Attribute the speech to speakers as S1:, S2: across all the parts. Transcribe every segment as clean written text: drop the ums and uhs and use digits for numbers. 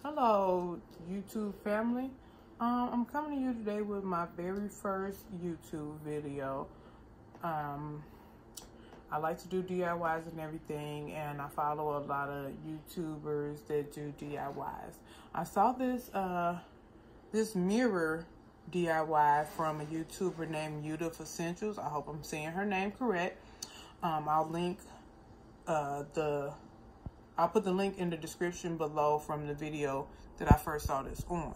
S1: Hello, YouTube family. I'm coming to you today with my very first YouTube video. I like to do DIYs and everything, and I follow a lot of YouTubers that do DIYs. I saw this mirror DIY from a YouTuber named Yoduvh Essentials. I hope I'm saying her name correct. I'll put the link in the description below from the video that I first saw this on.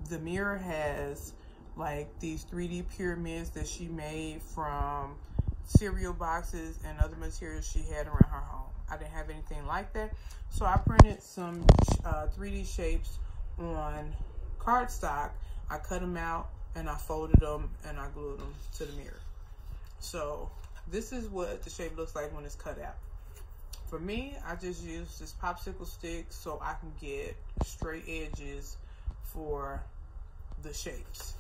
S1: The mirror has like these 3D pyramids that she made from cereal boxes and other materials she had around her home. I didn't have anything like that, so I printed some 3D shapes on cardstock. I cut them out and I folded them and I glued them to the mirror. So this is what the shape looks like when it's cut out. For me, I just use this popsicle stick so I can get straight edges for the shapes.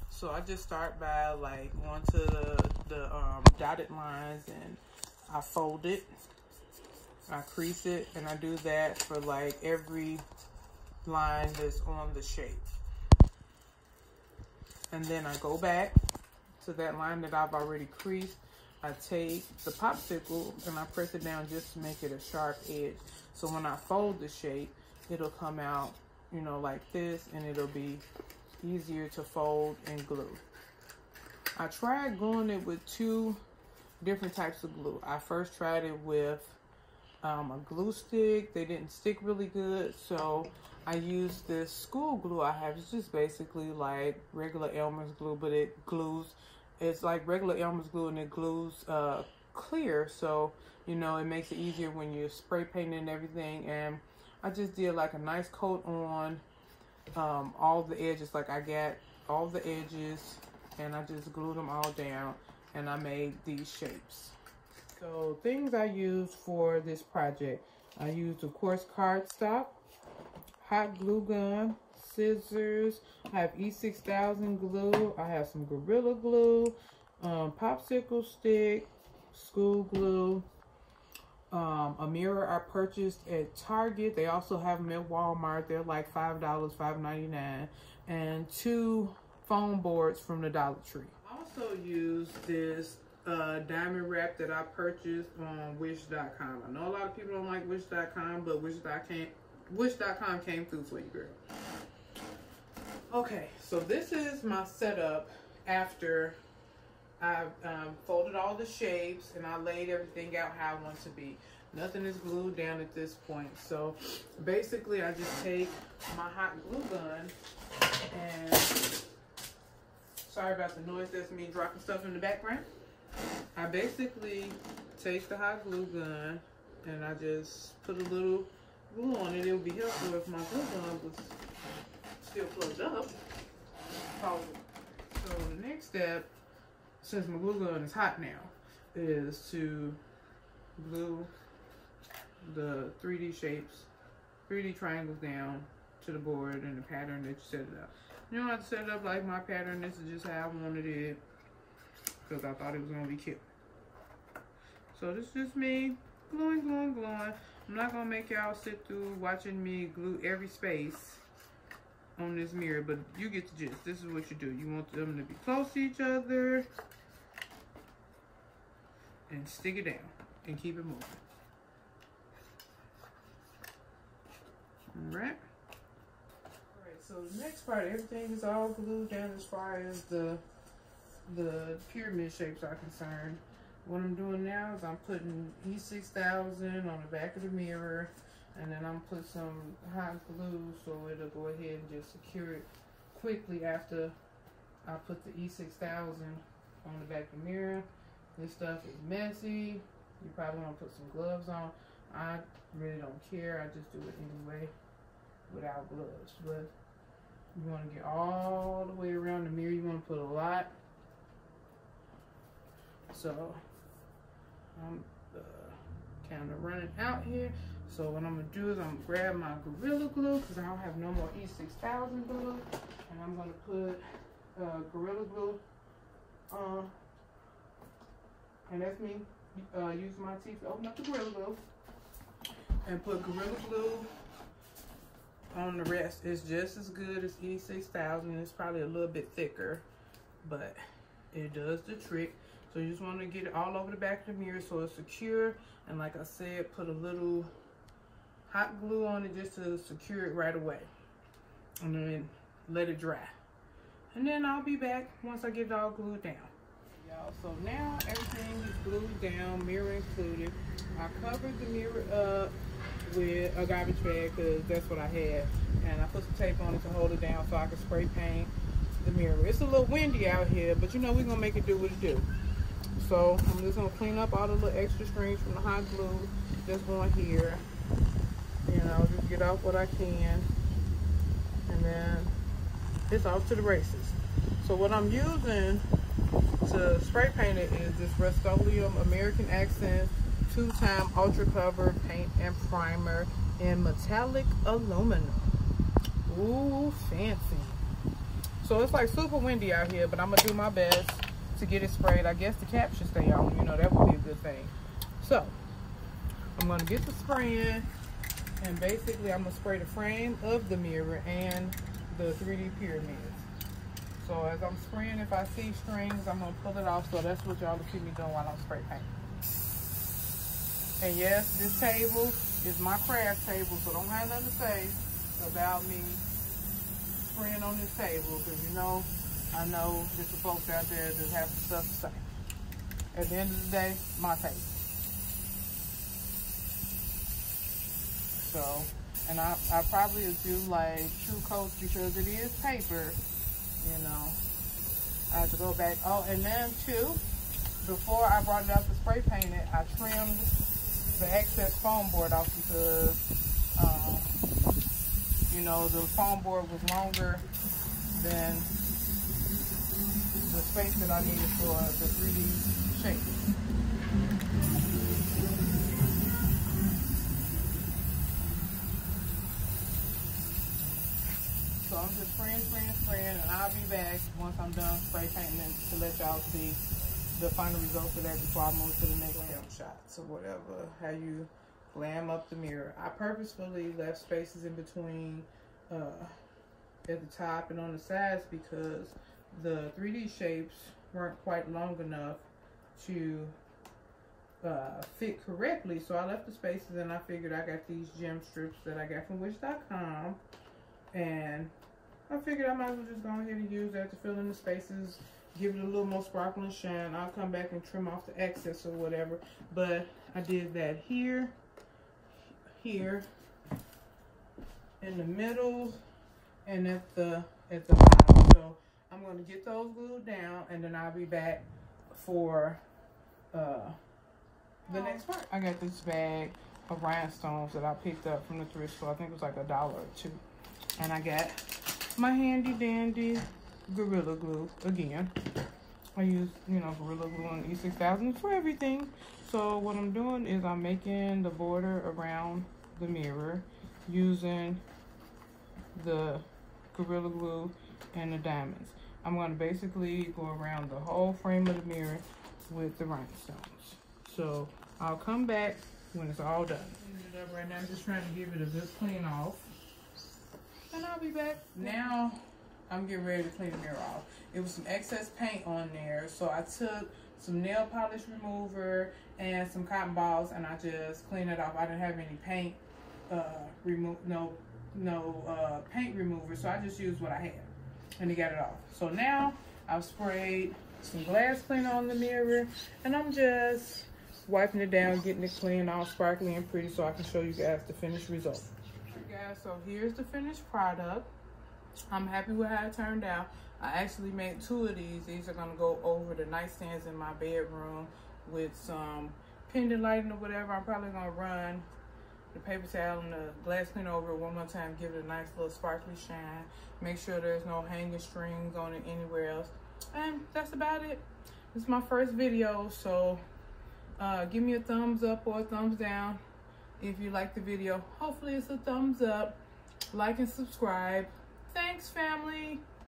S1: So I just start by like going to the dotted lines, and I fold it, I crease it, and I do that for like every line that's on the shape. And then I go back to that line that I've already creased. I take the popsicle and I press it down just to make it a sharp edge. So when I fold the shape, it'll come out, you know, like this, and it'll be easier to fold and glue. I tried gluing it with two different types of glue. I first tried it with a glue stick. They didn't stick really good, so I used this school glue I have. It's just basically like regular Elmer's glue, but it glues. It's like regular Elmer's glue, and it glues clear, so you know it makes it easier when you're spray painting and everything. And I just did like a nice coat on all the edges. Like I got all the edges and I just glued them all down, and I made these shapes. So things I used for this project, I used of course cardstock, hot glue gun, scissors, I have E6000 glue, I have some Gorilla Glue, popsicle stick, school glue, a mirror I purchased at Target. They also have them at Walmart. They're like $5, $5.99, and 2 foam boards from the Dollar Tree. I also used this diamond wrap that I purchased on Wish.com. I know a lot of people don't like Wish.com, but Wish.com came through for you, girl. Okay, so this is my setup after I've folded all the shapes and I laid everything out how I want it to be. Nothing is glued down at this point. So basically I just take my hot glue gun and, sorry about the noise, that's me dropping stuff in the background. I basically take the hot glue gun and I just put a little glue on it. It would be helpful if my glue gun was still plugged up. So the next step, since my glue gun is hot now, is to glue the 3D shapes, 3D triangles down to the board in the pattern that you set it up. You don't have to set it up like my pattern. This is just how I wanted it because I thought it was going to be cute. So this is just me gluing. I'm not going to make y'all sit through watching me glue every space on this mirror, but you get the gist. This is what you do. You want them to be close to each other and stick it down and keep it moving. Alright, so the next part, everything is all glued down as far as the pyramid shapes are concerned. What I'm doing now is I'm putting E6000 on the back of the mirror, and then I'm put some hot glue so it'll go ahead and just secure it quickly after I put the E6000 on the back of the mirror. This stuff is messy. You probably want to put some gloves on. I really don't care. I just do it anyway without gloves. But you want to get all the way around the mirror. You want to put a lot. So I'm kind of running out here. So what I'm going to do is I'm going to grab my Gorilla Glue because I don't have no more E6000 glue. And I'm going to put Gorilla Glue on. And that's me using my teeth to open up the Gorilla Glue. And put Gorilla Glue on the rest. It's just as good as E6000. It's probably a little bit thicker, but it does the trick. So you just want to get it all over the back of the mirror so it's secure. And like I said, put a little hot glue on it just to secure it right away. And then let it dry. And then I'll be back once I get it all glued down. Y'all, so now everything is glued down, mirror included. I covered the mirror up with a garbage bag because that's what I had. And I put some tape on it to hold it down so I can spray paint the mirror. It's a little windy out here, but you know we're gonna make it do what it do. So I'm just gonna clean up all the little extra strings from the hot glue that's going here. You know, just get off what I can. And then it's off to the races. So what I'm using to spray paint it is this Rustoleum American Accent 2-time Ultra Cover Paint and Primer in metallic aluminum. Ooh, fancy. So it's like super windy out here, but I'm gonna do my best to get it sprayed. I guess the cap should stay on, you know, that would be a good thing. So I'm gonna get the spraying, and basically I'm gonna spray the frame of the mirror and the 3D pyramids. So as I'm spraying, if I see strings, I'm gonna pull it off. So that's what y'all will see me doing while I'm spray painting. And yes, this table is my craft table, so don't have nothing to say about me spraying on this table, because you know, I know there's some folks out there that have some stuff to say. At the end of the day, my table. So, and I probably would do like true coats because it is paper, you know. I have to go back. Oh, and then too, before I brought it out to spray paint it, I trimmed the excess foam board off because, you know, the foam board was longer than the space that I needed for the 3D shape. So I'm just spraying, and I'll be back once I'm done spray painting it to let y'all see the final results of that before I move to the next shots or whatever, how you glam up the mirror. I purposefully left spaces in between at the top and on the sides because the 3D shapes weren't quite long enough to fit correctly. So I left the spaces, and I figured I got these gem strips that I got from wish.com, and I figured I might as well just go ahead and use that to fill in the spaces, give it a little more sparkle and shine. I'll come back and trim off the excess or whatever, but I did that here, here, in the middle, and at the bottom. So I'm going to get those glued down, and then I'll be back for the next part. I got this bag of Rhinestones that I picked up from the thrift store. I think it was like $1 or $2. And I got my handy dandy Gorilla Glue again. I use, you know, Gorilla Glue and E6000 for everything. So what I'm doing is I'm making the border around the mirror using the Gorilla Glue and the diamonds. I'm going to basically go around the whole frame of the mirror with the rhinestones. So I'll come back when it's all done. It up right now. I'm just trying to give it a good clean off, and I'll be back. Now I'm getting ready to clean the mirror off. It was some excess paint on there, so I took some nail polish remover and some cotton balls, and I just cleaned it off. I didn't have any paint paint remover, so I just used what I had, and to get it off. So now I've sprayed some glass cleaner on the mirror, and I'm just wiping it down, getting it clean, all sparkly and pretty, so I can show you guys the finished result. Guys, so here's the finished product. I'm happy with how it turned out. I actually made 2 of these. These are gonna go over the nightstands in my bedroom with some pendant lighting or whatever. I'm probably gonna run the paper towel and the glass cleaner over it one more time, give it a nice little sparkly shine. Make sure there's no hanging strings on it anywhere else. And that's about it. This is my first video, so give me a thumbs up or a thumbs down if you like the video. Hopefully it's a thumbs up. Like and subscribe. Thanks, family.